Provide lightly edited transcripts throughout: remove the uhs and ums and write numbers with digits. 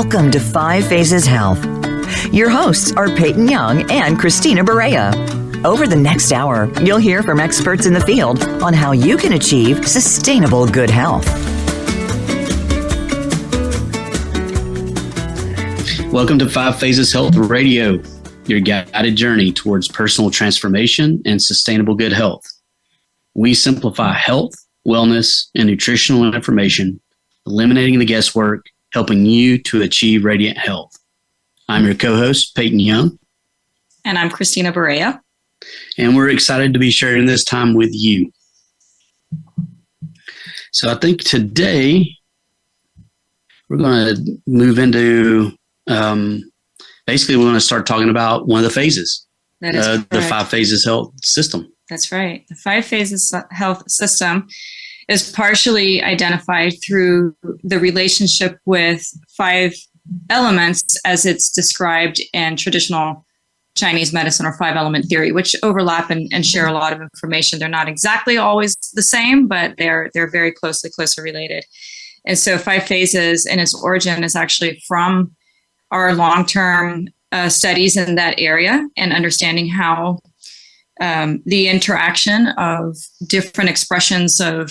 Welcome to Five Phases Health. Your hosts are Peyton Young and Christina Barea. Over the next hour, you'll hear from experts in the field on how you can achieve sustainable good health. Welcome to Five Phases Health Radio, your guided journey towards personal transformation and sustainable good health. We simplify health, wellness, and nutritional information, eliminating the guesswork, helping you to achieve radiant health. I'm your co-host, Peyton Young. And I'm Christina Barea. And we're excited to be sharing this time with you. So I think today we're going to move into, basically we're going to start talking about one of the phases, That is the Five Phases Health System. That's right. The Five Phases Health System is partially identified through the relationship with five elements as it's described in traditional Chinese medicine or five element theory, which overlap and share a lot of information. They're not exactly always the same, but they're very closely related. And so five phases in its origin is actually from our long-term studies in that area and understanding how the interaction of different expressions of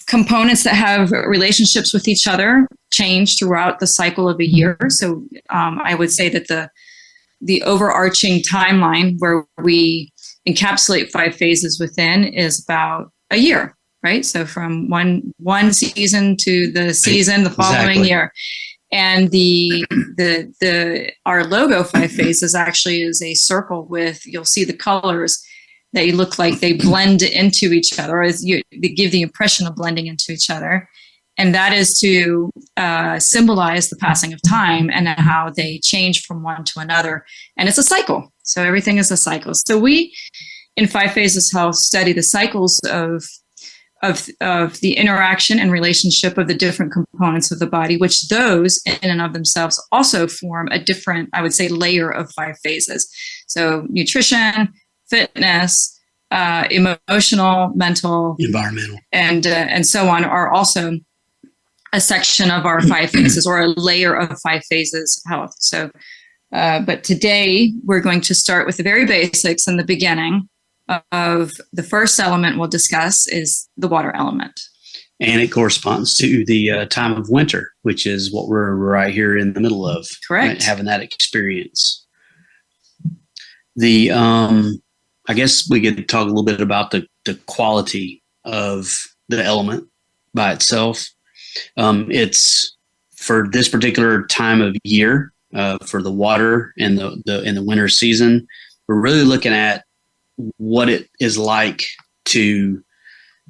components that have relationships with each other change throughout the cycle of a year. So I would say that the overarching timeline where we encapsulate five phases within is about a year, right? So from one season to the season the following year. And our logo Five Phases actually is a circle with, you'll see the colors, they look like they blend into each other, or they give the impression of blending into each other. And that is to symbolize the passing of time and how they change from one to another. And it's a cycle. So everything is a cycle. So we, in Five Phases Health, study the cycles of the interaction and relationship of the different components of the body, which those in and of themselves also form a different, I would say, layer of five phases. So nutrition, fitness, emotional, mental, environmental, and so on are also a section of our five phases or a layer of Five Phases Health. So, but today we're going to start with the very basics in the beginning. Of the first element we'll discuss is the water element. And it corresponds to the time of winter, which is what we're right here in the middle of. Correct. Right, having that experience. I guess we could talk a little bit about the quality of the element by itself. It's for this particular time of year, for the water in the winter season, we're really looking at what it is like to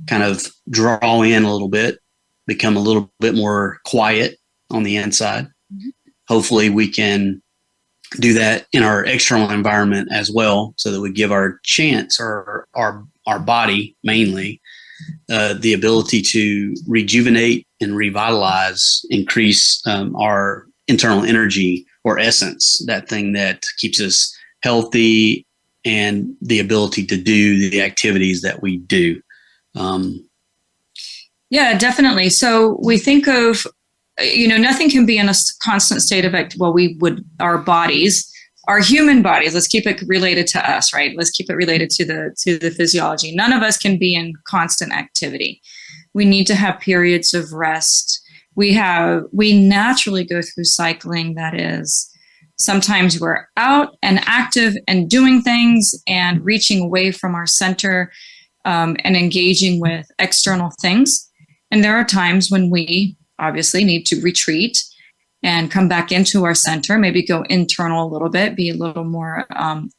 kind of draw in a little bit, become a little bit more quiet on the inside. Mm-hmm. Hopefully we can do that in our external environment as well, so that we give our chance or our body mainly the ability to rejuvenate and revitalize, increase our internal energy or essence, that thing that keeps us healthy and the ability to do the activities that we do. Yeah, definitely. So we think of, nothing can be in a constant state of our bodies, our human bodies, let's keep it related to us, right? Let's keep it related to the physiology. None of us can be in constant activity. We need to have periods of rest. We naturally go through cycling that is, sometimes we're out and active and doing things and reaching away from our center and engaging with external things. And there are times when we obviously need to retreat and come back into our center, maybe go internal a little bit, be a little more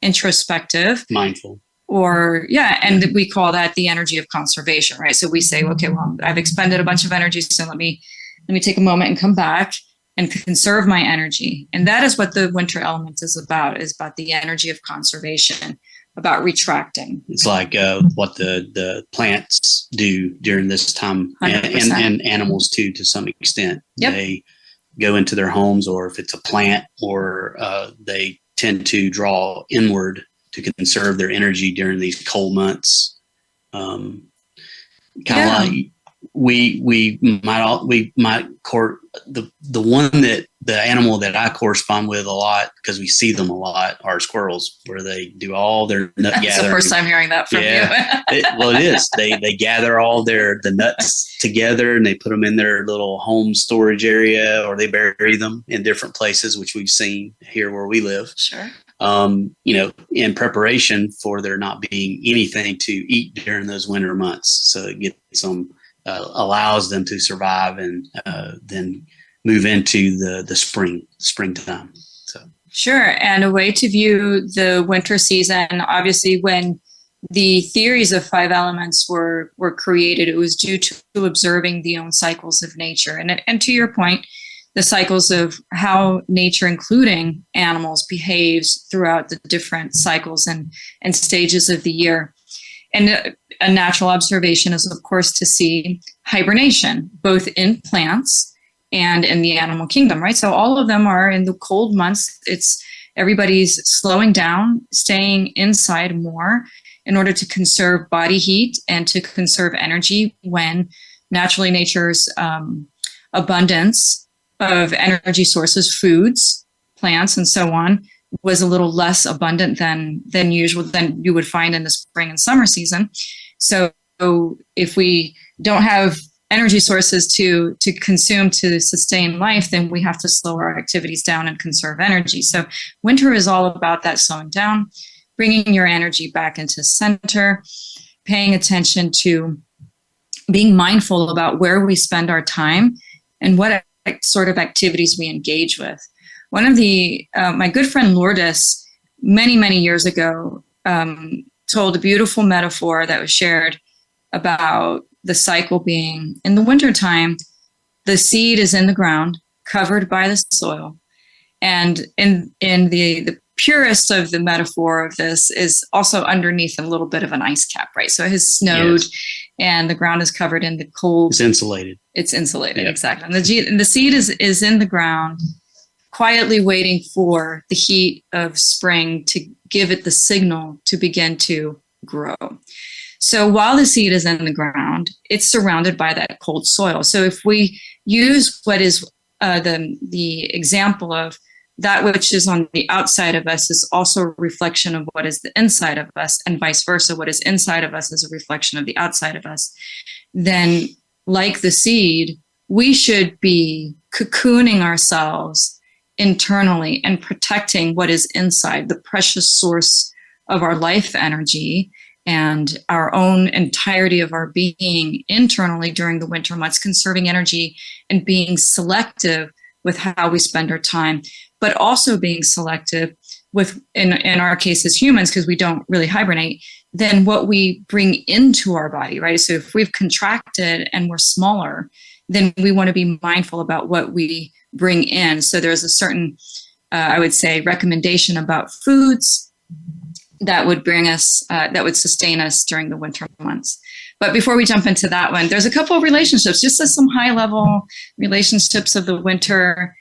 introspective. Mindful. And we call that the energy of conservation, right? So we say, okay, well, I've expended a bunch of energy, so let me take a moment and come back and conserve my energy. And that is what the winter element is about the energy of conservation, about retracting. It's like what the plants do during this time, and animals too, to some extent. Yep. They go into their homes, or if it's a plant, or they tend to draw inward to conserve their energy during these cold months. Kind of like we might court the one that the animal that I correspond with a lot, because we see them a lot, are squirrels, where they do all their nut gathering. It's the first time hearing that from you. It is. They gather all the nuts together, and they put them in their little home storage area, or they bury them in different places, which we've seen here where we live. Sure. In preparation for there not being anything to eat during those winter months. So it gets them, allows them to survive, and then move into the springtime. So sure. And a way to view the winter season, obviously, when the theories of 5 elements were created, it was due to observing the own cycles of nature. And to your point, the cycles of how nature, including animals, behaves throughout the different cycles and stages of the year. And a natural observation is, of course, to see hibernation, both in plants and in the animal kingdom, right? So all of them are in the cold months. It's everybody's slowing down, staying inside more in order to conserve body heat and to conserve energy when naturally nature's abundance of energy sources, foods, plants, and so on, was a little less abundant than usual, than you would find in the spring and summer season. So if we don't have energy sources to consume to sustain life, then we have to slow our activities down and conserve energy. So winter is all about that slowing down, bringing your energy back into center, paying attention to being mindful about where we spend our time and what sort of activities we engage with. One of my good friend Lourdes, many years ago, told a beautiful metaphor that was shared about the cycle being, in the wintertime, the seed is in the ground, covered by the soil. And in the purest of the metaphor of this is also underneath a little bit of an ice cap, right? So it has snowed, yes, and the ground is covered in the cold. It's insulated. It's insulated, yep. Exactly. And the seed is in the ground, quietly waiting for the heat of spring to give it the signal to begin to grow. So while the seed is in the ground, it's surrounded by that cold soil. So if we use what is the example of that which is on the outside of us is also a reflection of what is the inside of us, and vice versa, what is inside of us is a reflection of the outside of us, then like the seed, we should be cocooning ourselves internally and protecting what is inside, the precious source of our life energy and our own entirety of our being internally during the winter months, conserving energy and being selective with how we spend our time, but also being selective with, in our case as humans, because we don't really hibernate, then what we bring into our body, right? So if we've contracted and we're smaller, then we want to be mindful about what we bring in. So there's a certain, I would say, recommendation about foods that would bring us, that would sustain us during the winter months. But before we jump into that one, there's a couple of relationships, just as some high level relationships of the winter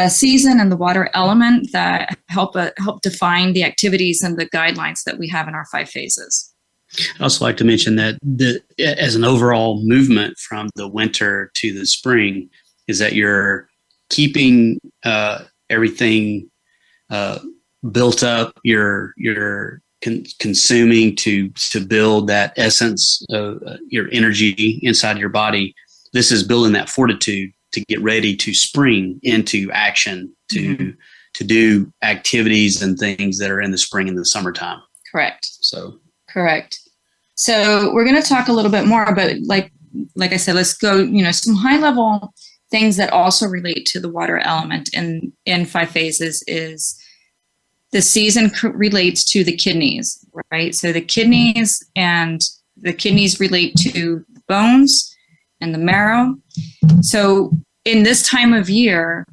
season and the water element that help define the activities and the guidelines that we have in our 5 phases. I'd also like to mention that as an overall movement from the winter to the spring is that you're keeping everything built up, you're consuming to build that essence of your energy inside your body. This is building that fortitude to get ready to spring into action, to do activities and things that are in the spring and the summertime. Correct. Correct. So we're going to talk a little bit more, but like I said, let's go, some high level things that also relate to the water element in 5 phases is the season relates to the kidneys, right? So the kidneys relate to the bones and the marrow. So in this time of year,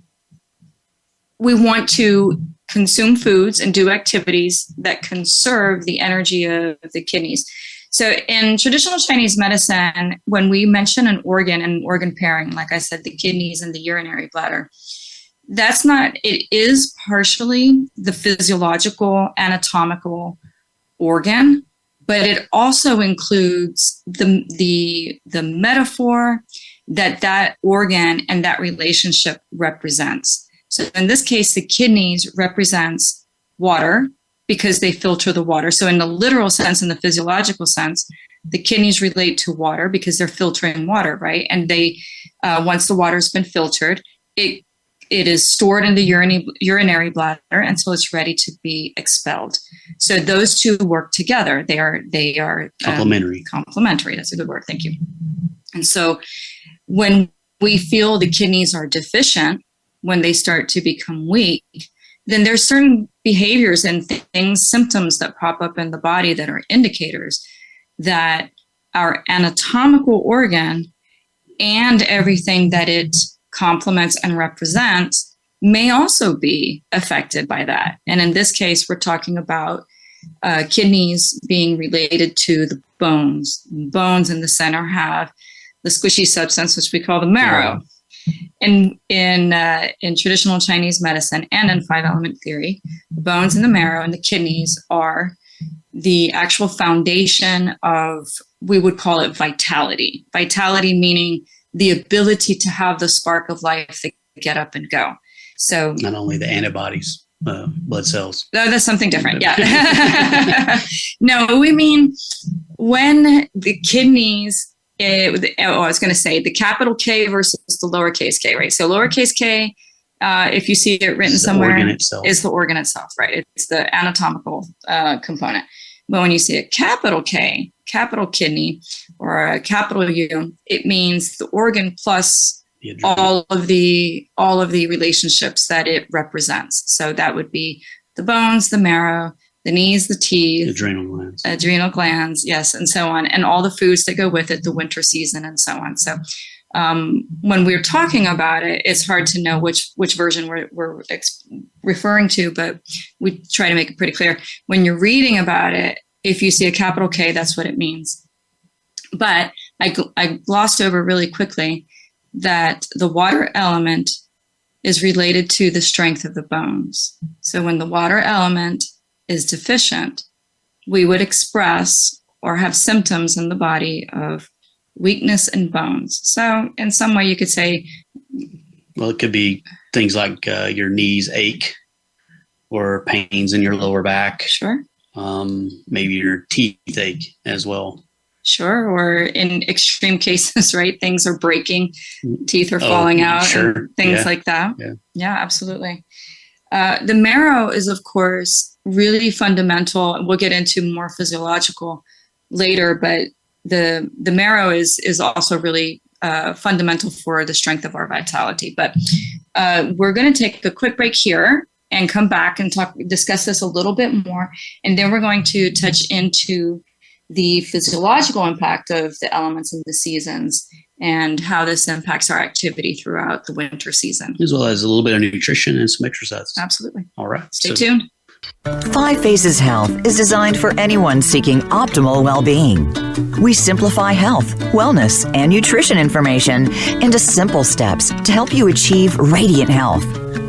we want to consume foods and do activities that conserve the energy of the kidneys. So in traditional Chinese medicine, when we mention an organ pairing, like I said, the kidneys and the urinary bladder, it is partially the physiological anatomical organ, but it also includes the metaphor that organ and that relationship represents. So in this case, the kidneys represents water because they filter the water. So in the literal sense, in the physiological sense, the kidneys relate to water because they're filtering water, right? And they, once the water's been filtered, it is stored in the urinary bladder until it's ready to be expelled. So those two work together. They are complementary. Complementary. That's a good word. Thank you. And so when we feel the kidneys are deficient, when they start to become weak, then there's certain behaviors and things, symptoms that pop up in the body that are indicators that our anatomical organ and everything that it complements and represents may also be affected by that. And in this case, we're talking about kidneys being related to the bones. Bones in the center have the squishy substance, which we call the marrow. In traditional Chinese medicine and in 5-element theory, the bones and the marrow and the kidneys are the actual foundation of, we would call it vitality. Vitality meaning the ability to have the spark of life that get up and go. So not only the antibodies, blood cells. That's something different. Yeah. No, we mean when the kidneys, I was going to say the capital K versus the lowercase k, right? So lowercase k, if you see it written somewhere, is the organ itself, right? It's the anatomical component. But when you see a capital K, capital kidney, or a capital U, it means the organ plus all of the relationships that it represents. So that would be the bones, the marrow, the knees, the teeth, adrenal glands, yes, and so on, and all the foods that go with it, the winter season, and so on. So when we're talking about it, it's hard to know which version we're referring to, but we try to make it pretty clear. When you're reading about it, if you see a capital K, that's what it means. But I glossed over really quickly that the water element is related to the strength of the bones. So when the water element is deficient, we would express or have symptoms in the body of weakness in bones. So in some way you could say, well, it could be things like your knees ache or pains in your lower back. Sure. Maybe your teeth ache as well. Sure. Or in extreme cases, right? Things are breaking, teeth are falling out, sure. And things like that. Yeah, absolutely. The marrow is, of course, really fundamental. We'll get into more physiological later, but the marrow is also really fundamental for the strength of our vitality. But we're going to take a quick break here and come back and discuss this a little bit more. And then we're going to touch into the physiological impact of the elements and the seasons and how this impacts our activity throughout the winter season. As well as a little bit of nutrition and some exercise. Absolutely. All right. Stay tuned. 5 Phases Health is designed for anyone seeking optimal well-being. We simplify health, wellness, and nutrition information into simple steps to help you achieve radiant health.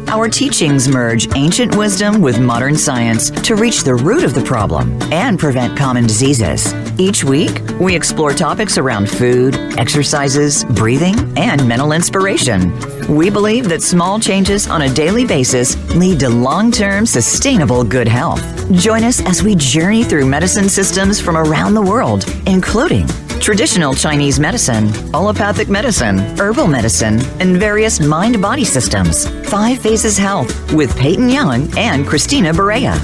Our teachings merge ancient wisdom with modern science to reach the root of the problem and prevent common diseases. Each week, we explore topics around food, exercises, breathing, and mental inspiration. We believe that small changes on a daily basis lead to long-term, sustainable good health. Join us as we journey through medicine systems from around the world, including traditional Chinese medicine, allopathic medicine, herbal medicine, and various mind-body systems. 5 Phases Health with Peyton Young and Christina Barea.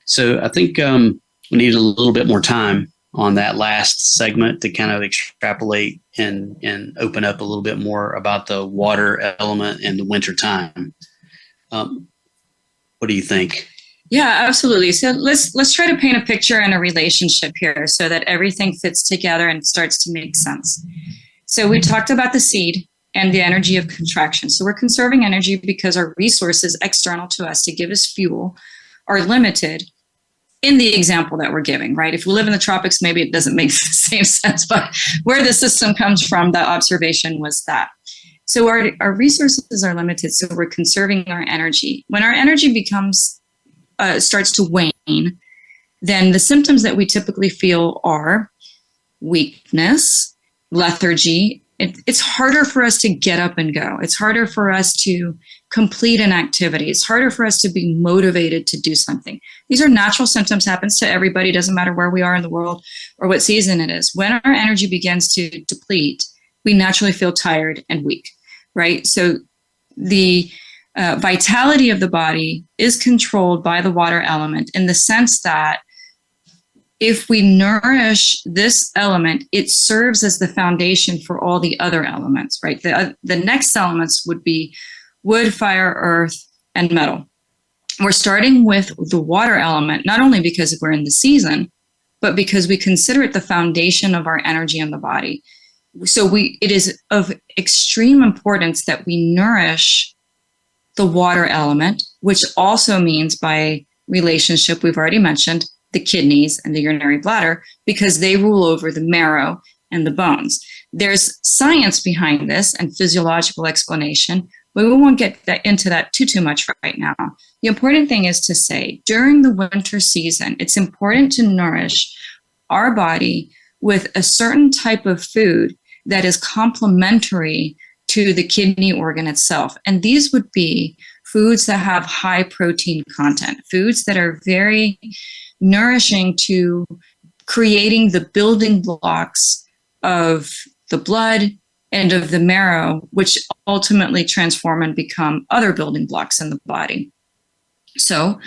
So I think we need a little bit more time on that last segment to kind of extrapolate and open up a little bit more about the water element in the winter time. What do you think? Yeah, absolutely. So let's try to paint a picture and a relationship here so that everything fits together and starts to make sense. So we talked about the seed and the energy of contraction. So we're conserving energy because our resources external to us to give us fuel are limited in the example that we're giving, right? If we live in the tropics, maybe it doesn't make the same sense, but where the system comes from, the observation was that. So our resources are limited, so we're conserving our energy. When our energy starts to wane, then the symptoms that we typically feel are weakness, lethargy. It's harder for us to get up and go. It's harder for us to complete an activity. It's harder for us to be motivated to do something. These are natural symptoms, happens to everybody, doesn't matter where we are in the world or what season it is. When our energy begins to deplete, we naturally feel tired and weak, right? So the vitality of the body is controlled by the water element in the sense that if we nourish this element, it serves as the foundation for all the other elements, right? The next elements would be wood, fire, earth, and metal. We're starting with the water element, not only because we're in the season, but because we consider it the foundation of our energy in the body. So it is of extreme importance that we nourish the water element, which also means by relationship, we've already mentioned, the kidneys and the urinary bladder, because they rule over the marrow and the bones. There's science behind this and physiological explanation, but we won't get into that too much right now. The important thing is to say, during the winter season, it's important to nourish our body with a certain type of food that is complementary to the kidney organ itself. And these would be foods that have high protein content, foods that are very nourishing to creating the building blocks of the blood and of the marrow, which ultimately transform and become other building blocks in the body. So,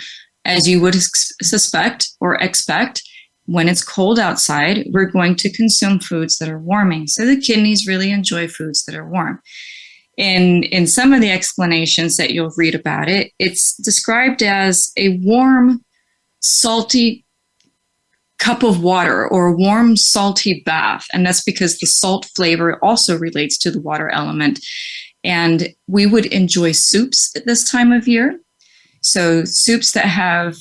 as you would suspect or expect, when it's cold outside, we're going to consume foods that are warming. So the kidneys really enjoy foods that are warm. In some of the explanations that you'll read about it, it's described as a warm, salty cup of water or a warm, salty bath. And that's because the salt flavor also relates to the water element. And we would enjoy soups at this time of year. So soups that have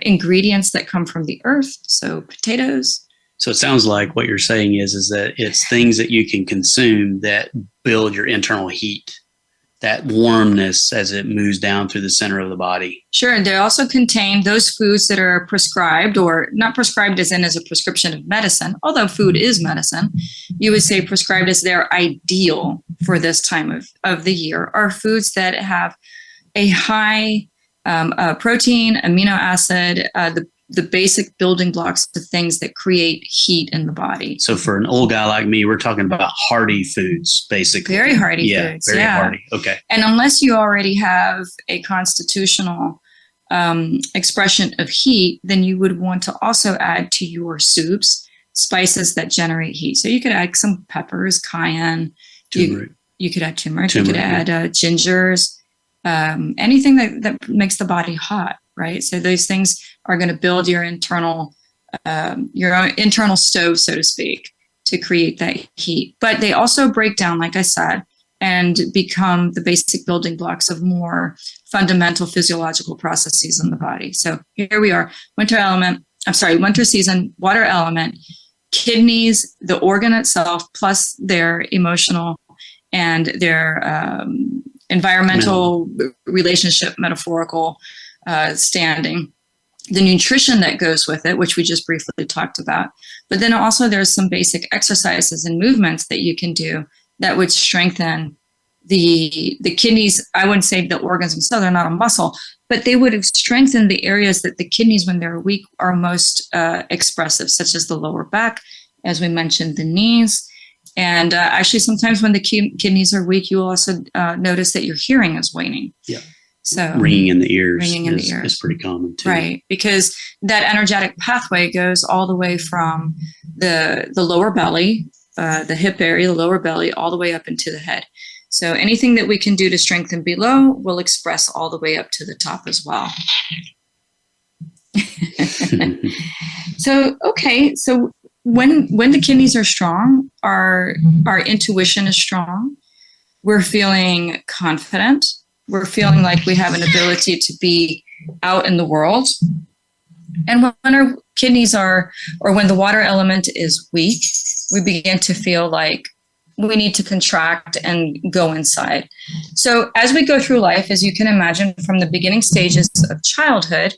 ingredients that come from the earth, so potatoes. So it sounds like what you're saying is that it's things that you can consume that build your internal heat, that warmness as it moves down through the center of the body. Sure. And they also contain those foods that are prescribed, or not prescribed as in as a prescription of medicine, although food is medicine. You would say prescribed as they're ideal for this time of the year, are foods that have a high protein, amino acid, the basic building blocks of things that create heat in the body. So for an old guy like me, we're talking about hearty foods, basically. Very hearty foods. Very hearty. Okay. And unless you already have a constitutional expression of heat, then you would want to also add to your soups spices that generate heat. So you could add some peppers, cayenne. Turmeric. You could add turmeric. You could add gingers. Anything that makes the body hot, right? So those things are going to build your internal stove, so to speak, to create that heat. But they also break down, like I said, and become the basic building blocks of more fundamental physiological processes in the body. So here we are, winter season, water element, kidneys, the organ itself, plus their emotional and their environmental relationship, metaphorical standing, the nutrition that goes with it, which we just briefly talked about. But then also there's some basic exercises and movements that you can do that would strengthen the kidneys. I wouldn't say the organs themselves, they're not a muscle, but they would strengthen the areas that the kidneys, when they're weak, are most expressive, such as the lower back, as we mentioned, the knees. And actually, sometimes when the kidneys are weak, you will also notice that your hearing is waning. Yeah. So ringing in the ears is pretty common too. Right. Because that energetic pathway goes all the way from the lower belly, the hip area, the lower belly, all the way up into the head. So anything that we can do to strengthen below will express all the way up to the top as well. So when the kidneys are strong, our intuition is strong. We're feeling confident. We're feeling like we have an ability to be out in the world. And when our kidneys or when the water element is weak, we begin to feel like we need to contract and go inside. So as we go through life, as you can imagine, from the beginning stages of childhood,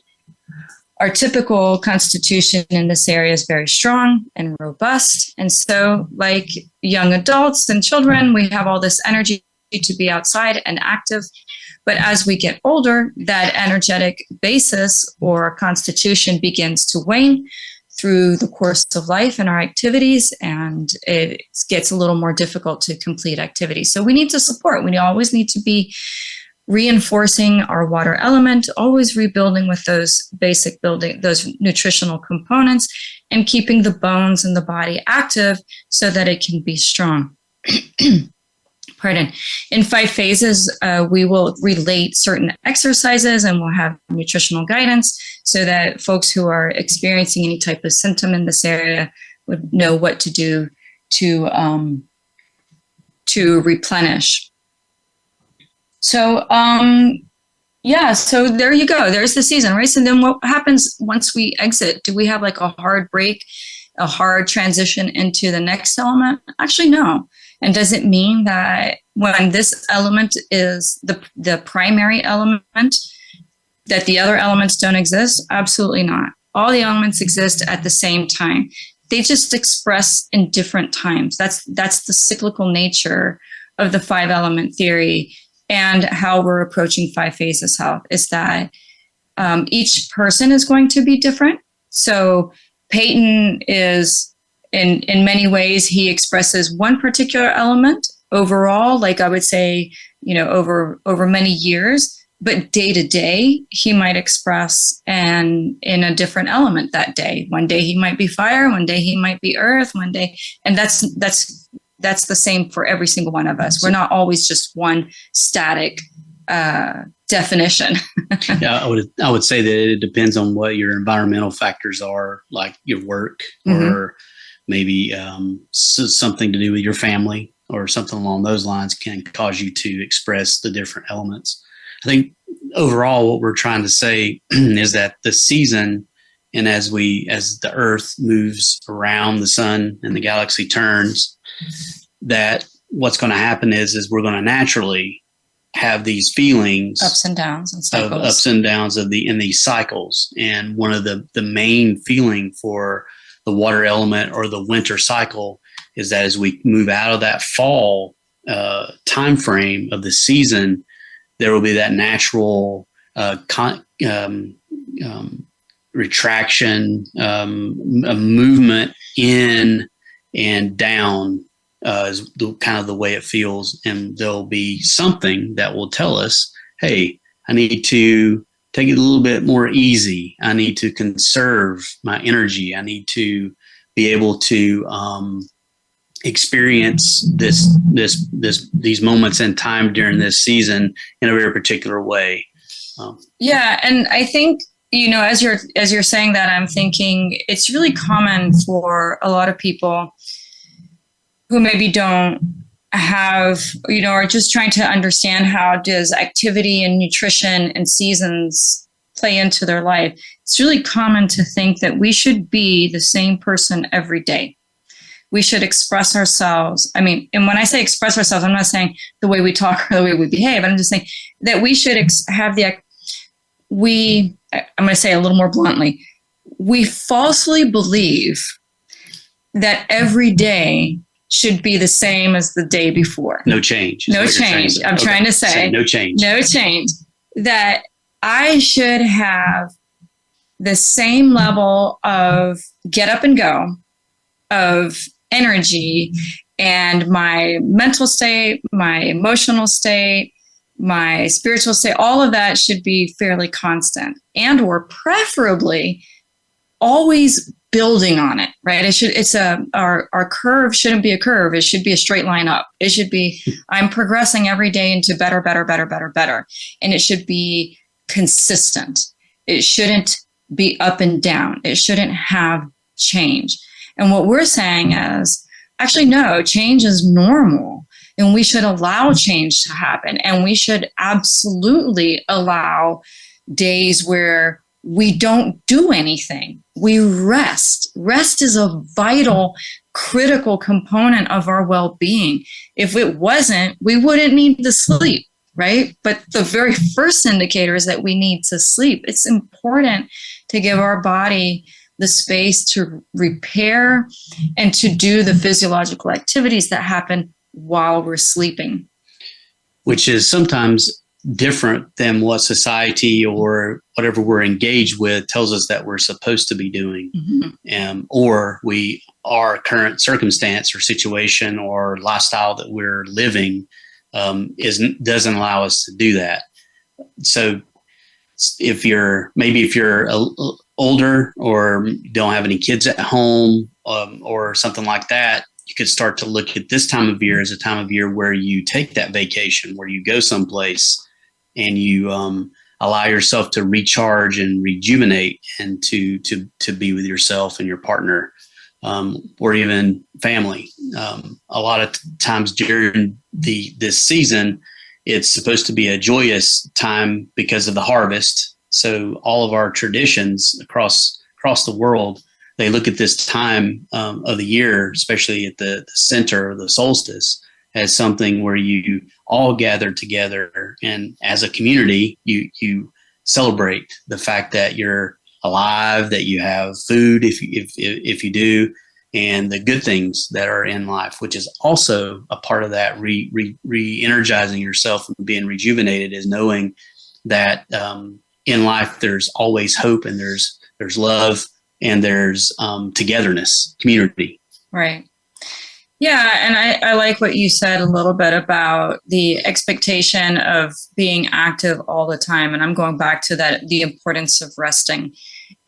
our typical constitution in this area is very strong and robust. And so, like young adults and children, we have all this energy to be outside and active. But as we get older, that energetic basis or constitution begins to wane through the course of life and our activities, and it gets a little more difficult to complete activities. So we need to support. We always need to be reinforcing our water element, always rebuilding with those basic those nutritional components, and keeping the bones and the body active so that it can be strong. Pardon. In 5 phases, we will relate certain exercises and we'll have nutritional guidance so that folks who are experiencing any type of symptom in this area would know what to do to replenish. So, so there you go. There's the season, right? So then what happens once we exit? Do we have like a hard break, a hard transition into the next element? Actually, no. And does it mean that when this element is the primary element, that the other elements don't exist? Absolutely not. All the elements exist at the same time. They just express in different times. That's the cyclical nature of the 5 element theory. And how we're approaching 5 phases health is that each person is going to be different. So Peyton is, in many ways, he expresses one particular element overall, like I would say, over many years. But day to day, he might express in a different element that day. One day he might be fire, one day he might be earth, one day, and that's the same for every single one of us. We're not always just one static definition. Yeah, I would say that it depends on what your environmental factors are, like your work, or maybe something to do with your family or something along those lines can cause you to express the different elements. I think overall what we're trying to say is that the season, and as the Earth moves around the sun and the galaxy turns, that what's going to happen is we're going to naturally have these feelings, ups and downs and cycles. Of ups and downs in these cycles. And one of the main feeling for the water element or the winter cycle is that as we move out of that fall time frame of the season, there will be that natural retraction, a movement in and down is kind of the way it feels. And there'll be something that will tell us, hey, I need to take it a little bit more easy. I need to conserve my energy. I need to be able to experience these moments in time during this season in a very particular way. Yeah, and I think as you're saying that, I'm thinking it's really common for a lot of people who maybe don't have, are just trying to understand how does activity and nutrition and seasons play into their life. It's really common to think that we should be the same person every day. We should express ourselves. I mean, and when I say express ourselves, I'm not saying the way we talk or the way we behave. I'm just saying that we should have I'm going to say it a little more bluntly, we falsely believe that every day should be the same as the day before. No change. No change. I'm trying to say no change. No change. That I should have the same level of get up and go, of energy, and my mental state, my emotional state, my spiritual state, all of that should be fairly constant, and or preferably always building on it, right? Our curve shouldn't be a curve. It should be a straight line up. It should be, I'm progressing every day into better. And it should be consistent. It shouldn't be up and down. It shouldn't have change. And what we're saying is, actually, no, change is normal. And we should allow change to happen. And we should absolutely allow days where we don't do anything. We rest. Rest is a vital, critical component of our well-being. If it wasn't, we wouldn't need to sleep, right? But the very first indicator is that we need to sleep. It's important to give our body the space to repair and to do the physiological activities that happen while we're sleeping. Which is sometimes different than what society or whatever we're engaged with tells us that we're supposed to be doing, or our current circumstance or situation or lifestyle that we're living doesn't allow us to do that. So if you're older or don't have any kids at home or something like that, you could start to look at this time of year as a time of year where you take that vacation, where you go someplace and you allow yourself to recharge and rejuvenate and to be with yourself and your partner, or even family. A lot of times during this season, it's supposed to be a joyous time because of the harvest. So all of our traditions across the world, they look at this time of the year, especially at the center of the solstice, as something where you all gather together, and as a community, you celebrate the fact that you're alive, that you have food if you do, and the good things that are in life, which is also a part of that re-energizing yourself and being rejuvenated, is knowing that in life there's always hope, and there's love, and there's togetherness, community. Right. Yeah, and I like what you said a little bit about the expectation of being active all the time. And I'm going back to the importance of resting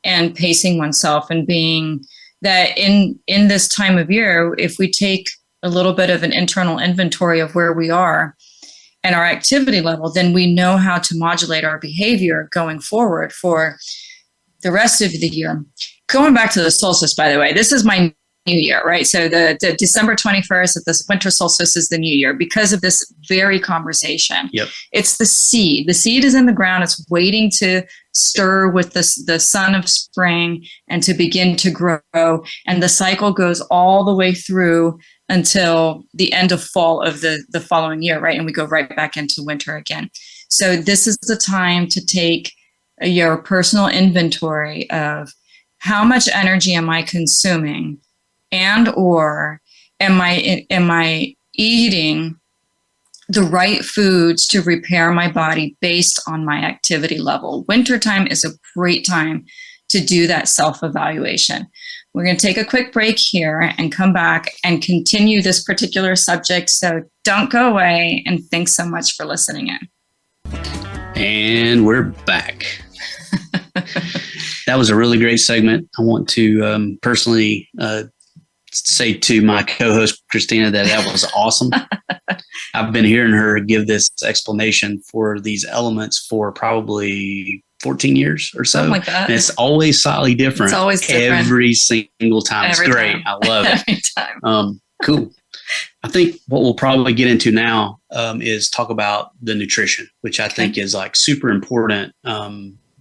and pacing oneself, and being that in this time of year, if we take a little bit of an internal inventory of where we are and our activity level, then we know how to modulate our behavior going forward for the rest of the year. Going back to the solstice, by the way, this is my new year, right? So the December 21st of this winter solstice is the new year because of this very conversation. Yep. It's the seed. The seed is in the ground. It's waiting to stir with the sun of spring and to begin to grow. And the cycle goes all the way through until the end of fall of the following year, right? And we go right back into winter again. So this is the time to take your personal inventory of how much energy am I consuming, and or am I eating the right foods to repair my body based on my activity level. Wintertime is a great time to do that self-evaluation. We're going to take a quick break here and come back and continue this particular subject. So don't go away, and thanks so much for listening in. And we're back. That was a really great segment. I want to personally say to my co-host, Christina, that was awesome. I've been hearing her give this explanation for these elements for probably 14 years or so. Something like that. And it's always slightly different. It's always different. Every single time. It's great. I love it. Every time. Cool. I think what we'll probably get into now is talk about the nutrition, which I think is like super important.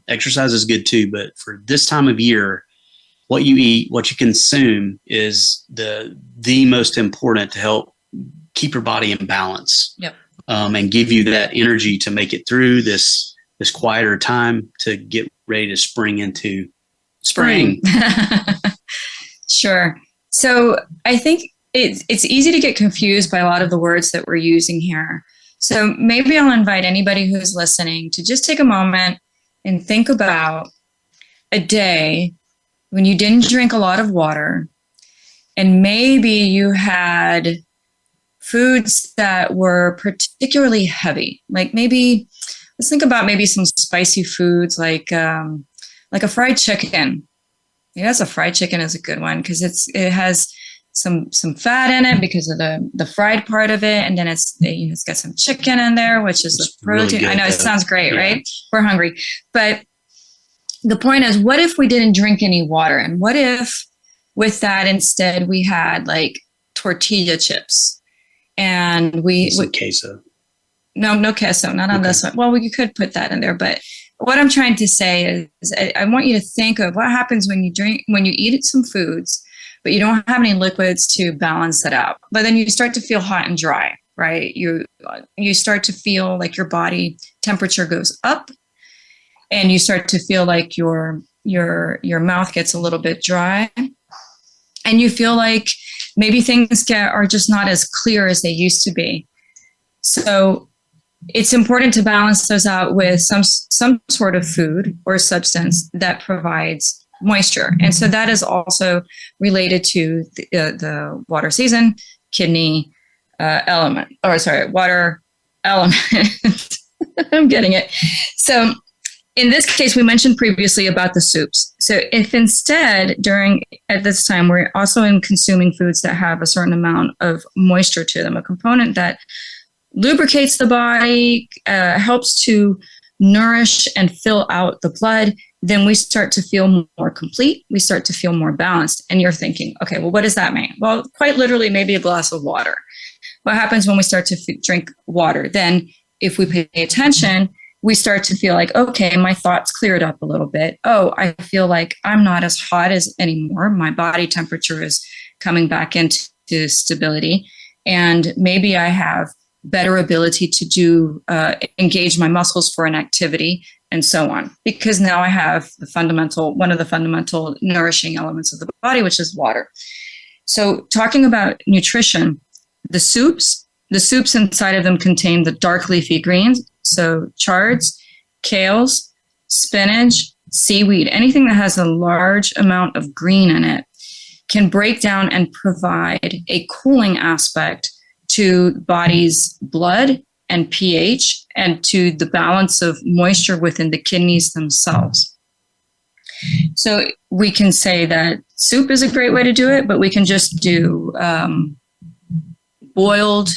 Exercise is good too, but for this time of year, what you eat, what you consume is the most important to help keep your body in balance. Yep. And give you that energy to make it through this quieter time to get ready to spring into spring. Sure. So I think it's easy to get confused by a lot of the words that we're using here. So maybe I'll invite anybody who's listening to just take a moment and think about a day when you didn't drink a lot of water, and maybe you had foods that were particularly heavy. Like maybe, let's think about maybe some spicy foods like a fried chicken. Yes, a fried chicken is a good one because it has some fat in it because of the fried part of it, and then it's got some chicken in there, which is the protein. Really, I know it sounds great, right? We're hungry, but the point is, what if we didn't drink any water, and what if with that instead we had like tortilla chips, and queso. No queso, not on this one. Well, you could put that in there, but what I'm trying to say is I want you to think of what happens when you eat some foods, but you don't have any liquids to balance it out. But then you start to feel hot and dry, right? You start to feel like your body temperature goes up, and you start to feel like your your mouth gets a little bit dry, and you feel like maybe things are just not as clear as they used to be. So it's important to balance those out with some sort of food or substance that provides moisture. And so that is also related to the water season, kidney water element. I'm getting it. So in this case, we mentioned previously about the soups. So if instead at this time, we're also consuming foods that have a certain amount of moisture to them, a component that lubricates the body, helps to nourish and fill out the blood, then we start to feel more complete. We start to feel more balanced. And you're thinking, okay, well, what does that mean? Well, quite literally, maybe a glass of water. What happens when we start to drink water? Then if we pay attention, we start to feel like, okay, my thoughts cleared up a little bit. Oh, I feel like I'm not as hot as anymore. My body temperature is coming back into stability. And maybe I have better ability to engage my muscles for an activity and so on. Because now I have one of the fundamental nourishing elements of the body, which is water. So talking about nutrition, the soups inside of them contain the dark leafy greens. So chards, kales, spinach, seaweed, anything that has a large amount of green in it can break down and provide a cooling aspect to the body's blood and pH and to the balance of moisture within the kidneys themselves. So we can say that soup is a great way to do it, but we can just do boiled,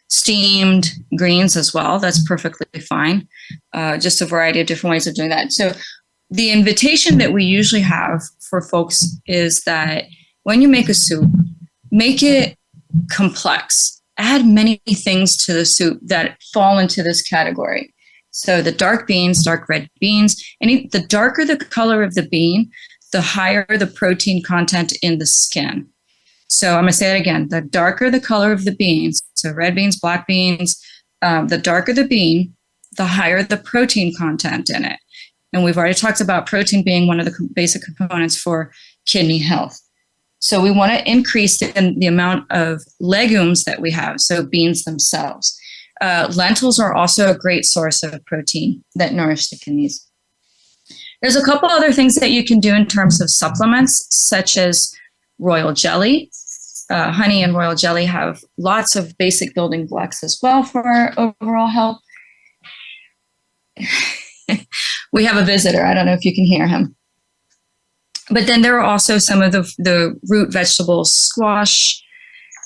steamed greens as well. That's perfectly fine. Just a variety of different ways of doing that. So the invitation that we usually have for folks is that when you make a soup, make it complex. Add many things to the soup that fall into this category. So the dark red beans, the darker the color of the bean, the higher the protein content in the skin. So I'm going to say that again. The darker the color of the beans, so red beans, black beans, the darker the bean, the higher the protein content in it. And we've already talked about protein being one of the basic components for kidney health. So we want to increase the amount of legumes that we have, so beans themselves. Lentils are also a great source of protein that nourish the kidneys. There's a couple other things that you can do in terms of supplements, such as royal jelly. Honey and royal jelly have lots of basic building blocks as well for our overall health. We have a visitor. I don't know if you can hear him. But then there are also some of the root vegetables, squash,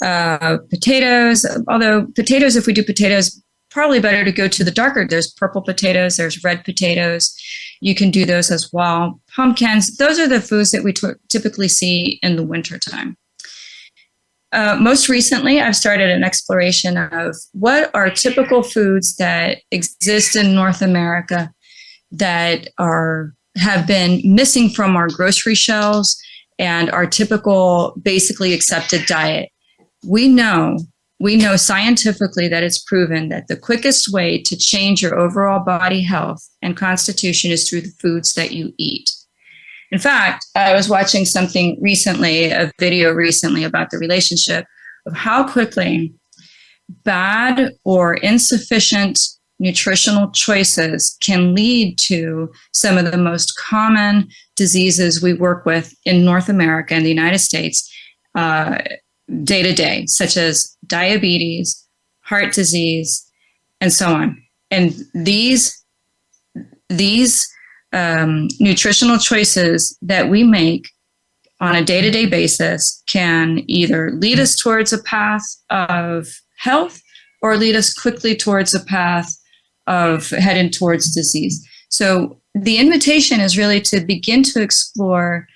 potatoes. Although potatoes, if we do potatoes, probably better to go to the darker. There's purple potatoes, there's red potatoes. You can do those as well. Pumpkins, those are the foods that we typically see in the wintertime. Most recently, I've started an exploration of what are typical foods that exist in North America that have been missing from our grocery shelves and our typical, basically accepted diet. We know scientifically that it's proven that the quickest way to change your overall body health and constitution is through the foods that you eat. In fact, I was watching a video recently about the relationship of how quickly bad or insufficient nutritional choices can lead to some of the most common diseases we work with in North America and the United States day to day, such as diabetes, heart disease, and so on. And these nutritional choices that we make on a day-to-day basis can either lead us towards a path of health or lead us quickly towards a path of heading towards disease. So the invitation is really to begin to explore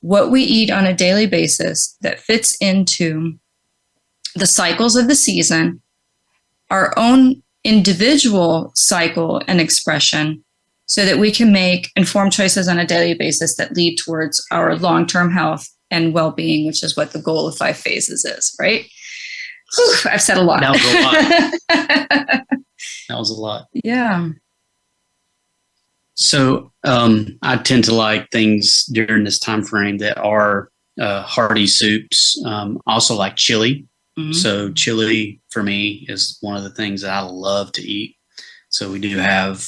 what we eat on a daily basis that fits into the cycles of the season, our own individual cycle and expression, so that we can make informed choices on a daily basis that lead towards our long-term health and well-being, which is what the goal of 5 phases is, right? Whew, I've said a lot. That was a lot. That was a lot. Yeah. So I tend to like things during this time frame that are hearty soups. Also like chili. Mm-hmm. So chili for me is one of the things that I love to eat. So we do have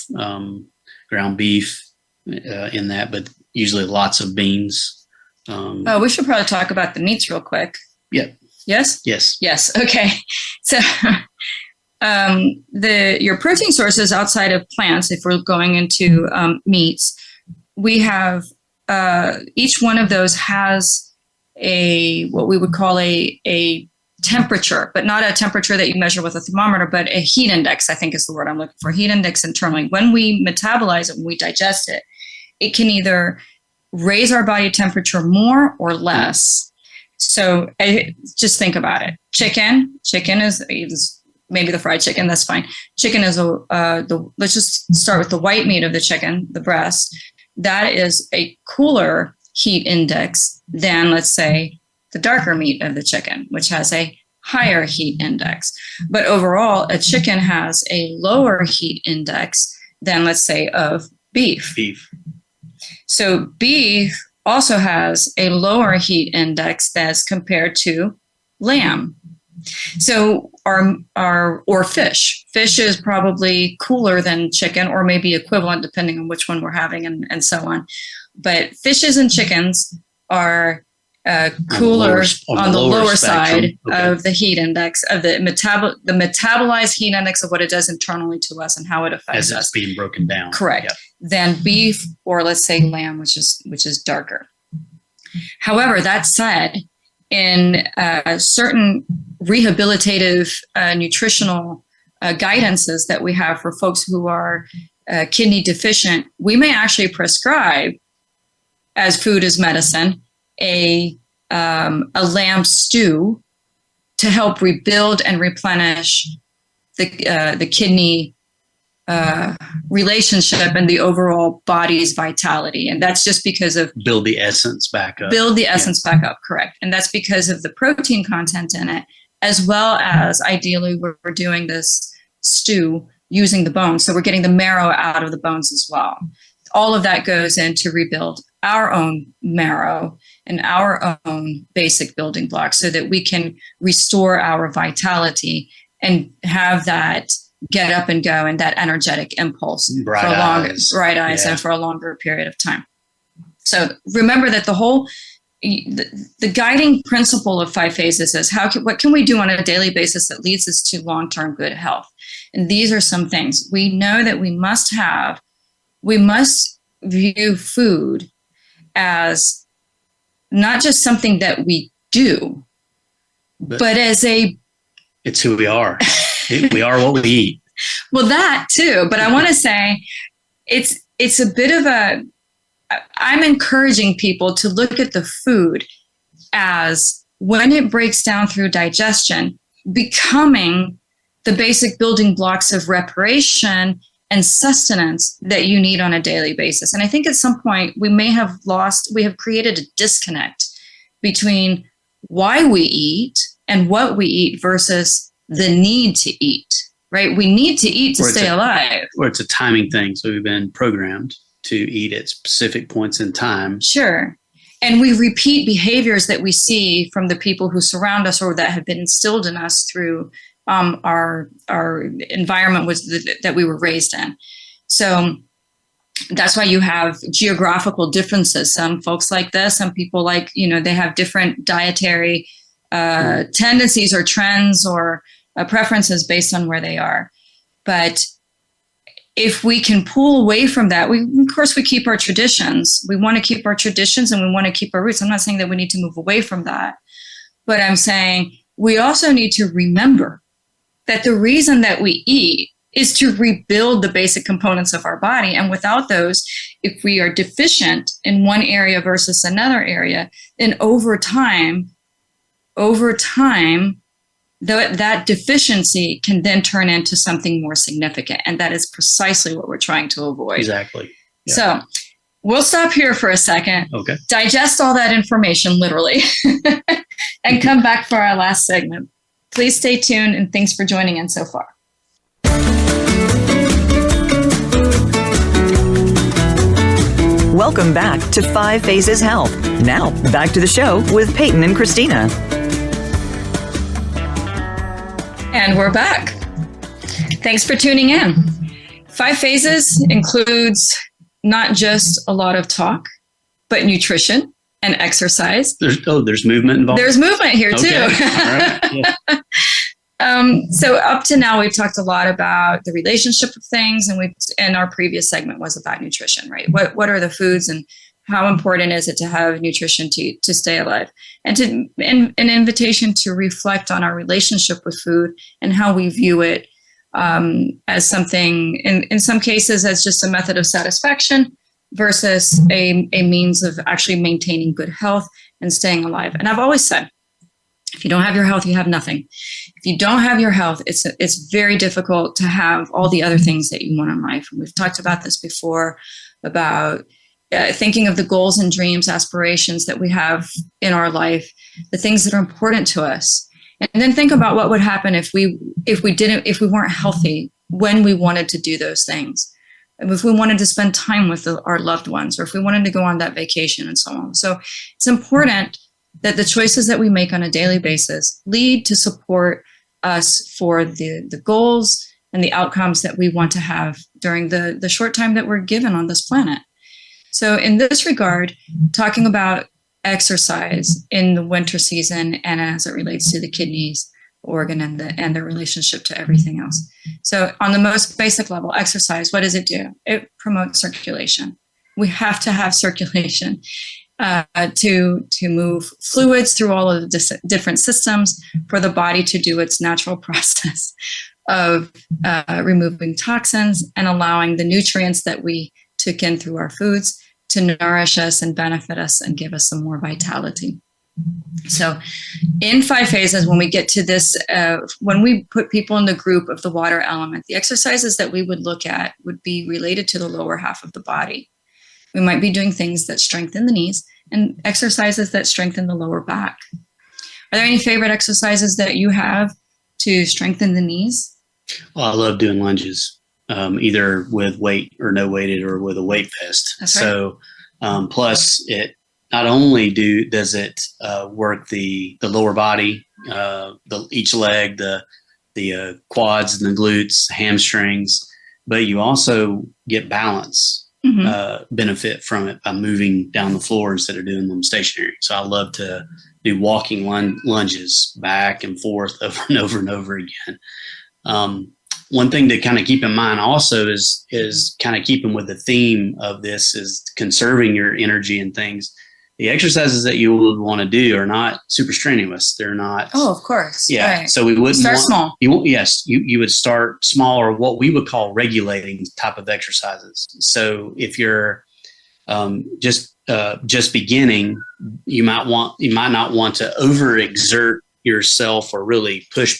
ground beef in that, but usually lots of beans. We should probably talk about the meats real quick. Yeah. Yes? Yes. Okay. So your protein sources outside of plants, if we're going into meats, we have each one of those has what we would call a temperature, but not a temperature that you measure with a thermometer, but a heat index, I think is the word I'm looking for. Heat index internally. When we metabolize it, when we digest it, it can either raise our body temperature more or less. So just think about it. Chicken is maybe the fried chicken, that's fine. Chicken is let's just start with the white meat of the chicken, the breast. That is a cooler heat index than, let's say, the darker meat of the chicken, which has a higher heat index. But overall, a chicken has a lower heat index than, let's say, of beef. So beef also has a lower heat index as compared to lamb. So or fish. Fish is probably cooler than chicken, or maybe equivalent depending on which one we're having and so on. But fishes and chickens are cooler on the lower side of the heat index of the metabolized heat index of what it does internally to us and how it affects us. As it's being broken down. Correct. Yep. Than beef or let's say lamb, which is darker. However, that said, in certain rehabilitative nutritional guidances that we have for folks who are kidney deficient, we may actually prescribe, as food is medicine, a lamb stew to help rebuild and replenish the kidney relationship and the overall body's vitality. And that's just because of build the essence back up. Back up, correct. And that's because of the protein content in it, as well as ideally we're doing this stew using the bones. So we're getting the marrow out of the bones as well. All of that goes in to rebuild our own marrow and our own basic building blocks so that we can restore our vitality and have that get up and go and that energetic impulse bright eyes and for a longer period of time. So remember that the guiding principle of 5 phases is what can we do on a daily basis that leads us to long-term good health? And these are some things. We know that we must view food as not just something that we do, but as it's who we are. We are what we eat. Well, that too. But I want to say it's a bit of I'm encouraging people to look at the food as, when it breaks down through digestion, becoming the basic building blocks of reparation and sustenance that you need on a daily basis. And I think at some point we have created a disconnect between why we eat and what we eat versus the need to eat, right? We need to eat to stay alive. Or it's a timing thing. So we've been programmed to eat at specific points in time. Sure. And we repeat behaviors that we see from the people who surround us or that have been instilled in us through our environment that we were raised in. So that's why you have geographical differences. Some folks like this, some people they have different dietary tendencies or trends or preferences based on where they are. But if we can pull away from that, we keep our traditions. We want to keep our traditions and we want to keep our roots. I'm not saying that we need to move away from that, but I'm saying we also need to remember that the reason that we eat is to rebuild the basic components of our body. And without those, if we are deficient in one area versus another area, then over time, that deficiency can then turn into something more significant. And that is precisely what we're trying to avoid. Exactly. Yeah. So we'll stop here for a second. Okay. Digest all that information, literally, and come back for our last segment. Please stay tuned, and thanks for joining in so far. Welcome back to 5 Phases Health. Now, back to the show with Peyton and Christina. And we're back. Thanks for tuning in. 5 Phases includes not just a lot of talk, but nutrition and exercise. There's movement involved. There's movement here too. All right. Yeah. So up to now, we've talked a lot about the relationship of things, and our previous segment was about nutrition, right? What are the foods and how important is it to have nutrition to stay alive? And an invitation to reflect on our relationship with food and how we view it as something, in some cases, as just a method of satisfaction versus a means of actually maintaining good health and staying alive. And I've always said, if you don't have your health, you have nothing. If you don't have your health, it's very difficult to have all the other things that you want in life. And we've talked about this before, about thinking of the goals and dreams, aspirations that we have in our life, the things that are important to us. And then think about what would happen if we weren't healthy when we wanted to do those things. And if we wanted to spend time with our loved ones, or if we wanted to go on that vacation and so on. So it's important that the choices that we make on a daily basis lead to support us for the goals and the outcomes that we want to have during the short time that we're given on this planet. So in this regard, talking about exercise in the winter season and as it relates to the kidneys, organ, and the relationship to everything else. So on the most basic level, exercise, what does it do? It promotes circulation. We have to have circulation to move fluids through all of the different systems for the body to do its natural process of removing toxins and allowing the nutrients that we took in through our foods to nourish us and benefit us and give us some more vitality. So in 5 phases, when we get to this, when we put people in the group of the water element, the exercises that we would look at would be related to the lower half of the body. We might be doing things that strengthen the knees and exercises that strengthen the lower back. Are there any favorite exercises that you have to strengthen the knees? Well, I love doing lunges, either with weight or no weighted or with a weight vest. That's right. So plus it not only does it work the lower body, each leg, the quads and the glutes, hamstrings, but you also get balance. Benefit from it by moving down the floor instead of doing them stationary. So I love to do walking lunges back and forth over and over and over again. One thing to kind of keep in mind also is kind of keeping with the theme of this is conserving your energy and things. The exercises that you would want to do are not super strenuous. They're not. Oh, of course. Yeah. Right. So we wouldn't start small. You would start small, or what we would call regulating type of exercises. So if you're just beginning, you might not want to overexert yourself or really push.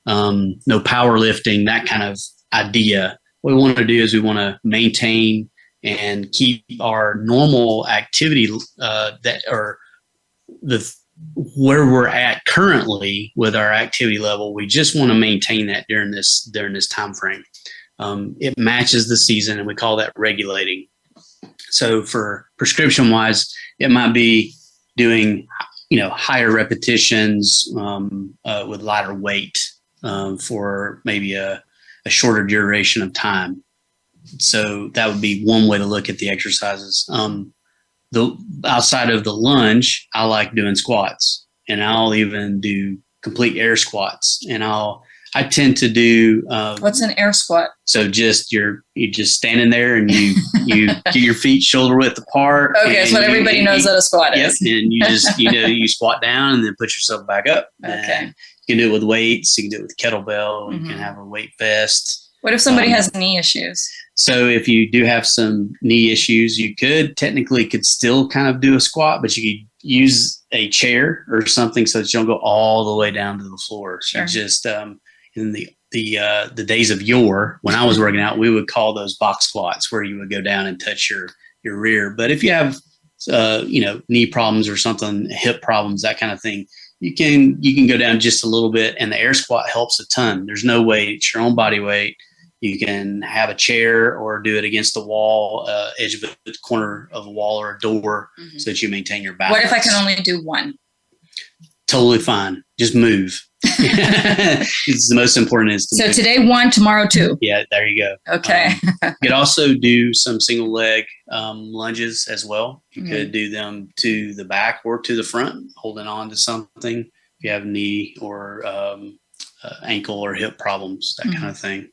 No powerlifting, that kind of idea. What we want to do is we want to maintain and keep our normal activity where we're at currently with our activity level. We just want to maintain that during this time frame. It matches the season, and we call that regulating. So for prescription wise, it might be doing higher repetitions with lighter weight for maybe a shorter duration of time. So that would be one way to look at the exercises. Outside of the lunge, I like doing squats, and I'll even do complete air squats. And I tend to do. What's an air squat? So you're just standing there, and you get your feet shoulder width apart. Okay, so everybody knows what a squat is. Yep, and you just you squat down and then put yourself back up. Okay. You can do it with weights. You can do it with kettlebell. You can have a weight vest. What if somebody has knee issues? So if you do have some knee issues, you could still kind of do a squat, but you could use a chair or something so that you don't go all the way down to the floor. Sure. You just in the days of yore, when I was working out, we would call those box squats, where you would go down and touch your rear. But if you have knee problems or something, hip problems, that kind of thing, you can go down just a little bit, and the air squat helps a ton. There's no weight, it's your own body weight. You can have a chair or do it against the wall, edge of the corner of a wall or a door, so that you maintain your balance. What if I can only do one? Totally fine. Just move. It's the most important is to move. Today 1, tomorrow 2. Yeah, there you go. Okay. You could also do some single leg lunges as well. You could do them to the back or to the front, holding on to something. If you have knee or ankle or hip problems, that kind of thing.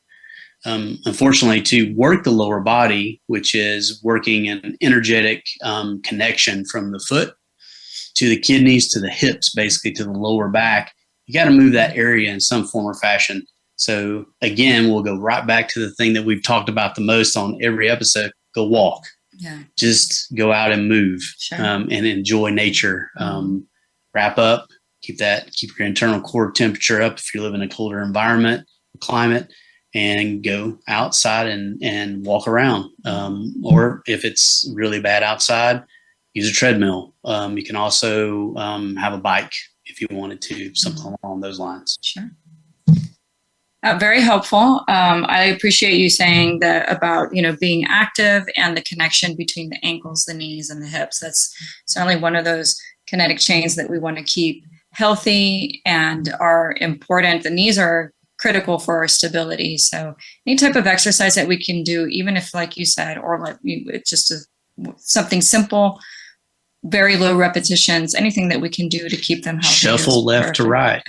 Unfortunately, to work the lower body, which is working an energetic connection from the foot to the kidneys, to the hips, basically to the lower back, you got to move that area in some form or fashion. So again, we'll go right back to the thing that we've talked about the most on every episode: go walk. Yeah. Just go out and move. Sure. And enjoy nature. Wrap up, keep your internal core temperature up if you live in a colder environment, climate, and go outside and walk around. Or if it's really bad outside, use a treadmill. You can also have a bike if you wanted to, something along those lines. Sure. Very helpful. I appreciate you saying that about, being active and the connection between the ankles, the knees, and the hips. That's certainly one of those kinetic chains that we want to keep healthy and are important. The knees are critical for our stability. So any type of exercise that we can do, even if, like you said, or like it's just something simple, very low repetitions, anything that we can do to keep them healthy. Shuffle left to right.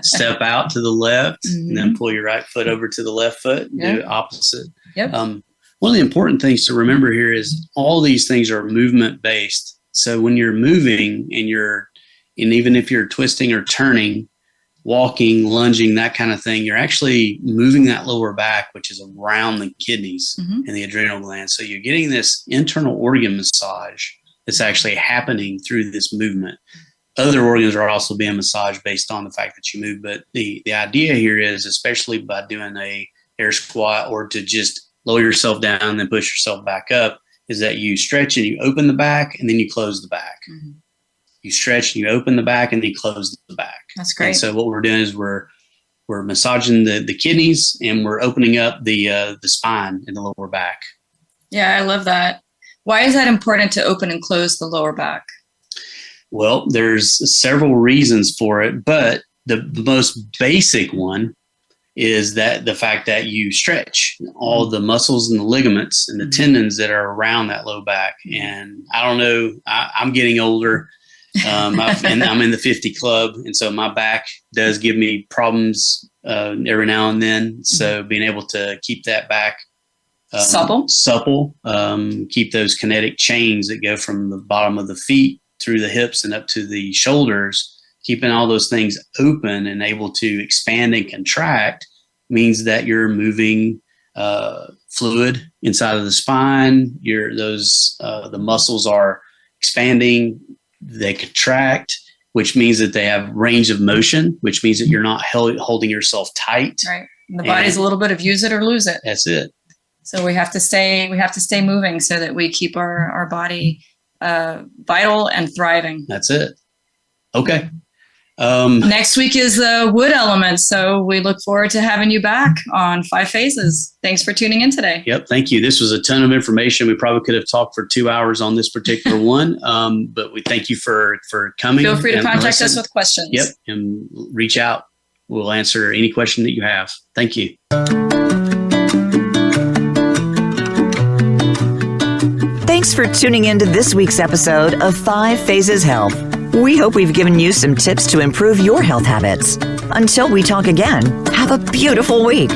Step out to the left, and then pull your right foot over to the left foot and do opposite. Yep. One of the important things to remember here is all these things are movement based. So when you're moving and even if you're twisting or turning, walking, lunging, that kind of thing, you're actually moving that lower back, which is around the kidneys and the adrenal glands. So you're getting this internal organ massage that's actually happening through this movement. Other organs are also being massaged based on the fact that you move. But the idea here is, especially by doing a air squat or to just lower yourself down and then push yourself back up, is that you stretch and you open the back and then you close the back. You stretch and you open the back and then you close the back. That's great. And so what we're doing is we're massaging the kidneys and we're opening up the spine in the lower back. Yeah, I love that. Why is that important to open and close the lower back? Well, there's several reasons for it, but the most basic one is that the fact that you stretch all the muscles and the ligaments and the tendons that are around that low back. And I don't know, I'm getting older. I'm in the 50 club. And so my back does give me problems every now and then. So being able to keep that back supple, keep those kinetic chains that go from the bottom of the feet through the hips and up to the shoulders, keeping all those things open and able to expand and contract means that you're moving fluid inside of the spine. The muscles are expanding, they contract, which means that they have range of motion, which means that you're not holding yourself tight. Right. And the body's a little bit of use it or lose it. That's it. So we have to stay moving so that we keep our body vital and thriving. That's it. Okay. Next week is the wood element. So we look forward to having you back on 5 Phases. Thanks for tuning in today. Yep. Thank you. This was a ton of information. We probably could have talked for 2 hours on this particular one. But we thank you for coming. Feel free to contact us with questions. Yep. And reach out. We'll answer any question that you have. Thank you. Thanks for tuning in to this week's episode of 5 Phases Health. We hope we've given you some tips to improve your health habits. Until we talk again, have a beautiful week.